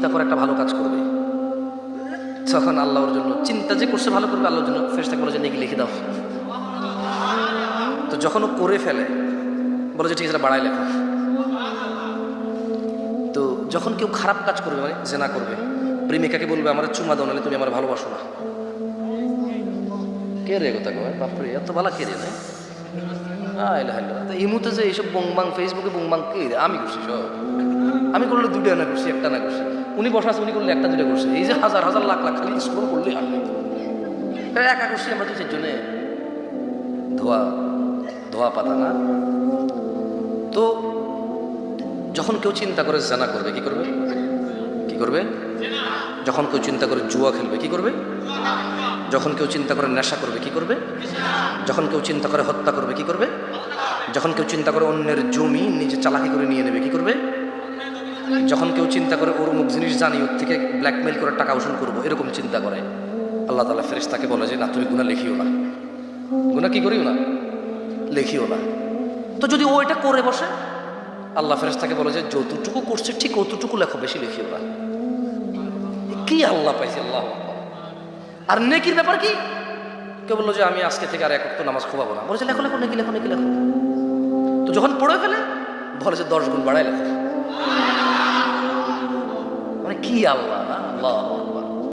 চিন্তা করে একটা ভালো কাজ করবে, তখন আল্লাহর জন্য চিন্তা যে করছে ভালো করবে, আল্লাহর জন্য ফেরেশতাকে বলে যে নেকি লিখে দাও। তো যখন ও করে ফেলে বলে যে ঠিক আছে বাড়াই লেখা। তো যখন কেউ খারাপ কাজ করবে, মানে জেনা করবে, প্রেমিকাকে বলবে আমার চুমা দাও নাহলে তুমি আমার ভালোবাসো না। কে রে কথা কয়, বাপরে এত ভালো কে রে? ইমুতে যে এইসব বংবাং, ফেসবুকে বংবাং কে? আমি করছি সব। আমি করলে দুটো না করছি, একটা না করছি। উনি বসা আছে, উনি করলে একটা দুটো করছে। এই যে হাজার হাজার লাখ লাখ খালি স্ক্রল করলে একা করছি আমরা, দুই চারজনে ধোয়া ধোয়া পাতা না। তো যখন কেউ চিন্তা করে জানা করবে, কি করবে? কি করবে? যখন কেউ চিন্তা করে জুয়া খেলবে, কি করবে? যখন কেউ চিন্তা করে নেশা করবে, কি করবে? যখন কেউ চিন্তা করে হত্যা করবে, কি করবে? যখন কেউ চিন্তা করে অন্যের জমি নিজে চালাকি করে নিয়ে নেবে, কি করবে? যখন কেউ চিন্তা করে ওর অমুক জিনিস জানি ওর থেকে ব্ল্যাকমেইল করে টাকা উসুল করবো, এরকম চিন্তা করে, আল্লাহ তাআলা ফেরেশতাকে বলে যে না, তুমি গুনাহ লিখিও না। গুনাহ কি করিও না? লিখিও না। তো যদি ও এটা করে বসে, আল্লাহ ফেরেশতাকে বলে যে যতটুকু করছে ঠিক অতটুকু লেখো, বেশি লিখিও না। কি আল্লাহ পাইছে, আল্লাহ। আর নেকির ব্যাপার কি? কেউ বললো যে আমি আজকে থেকে আর এক ওয়াক্ত নামাজ খোয়াবো না, বলেছে লেখো লেখো, নেকি লেখো, নেকি লেখো। তো যখন পড়ে ফেলে বলে যে 10 গুণ বাড়াই লেখো। মানে কি আল্লাহ না, আল্লাহ।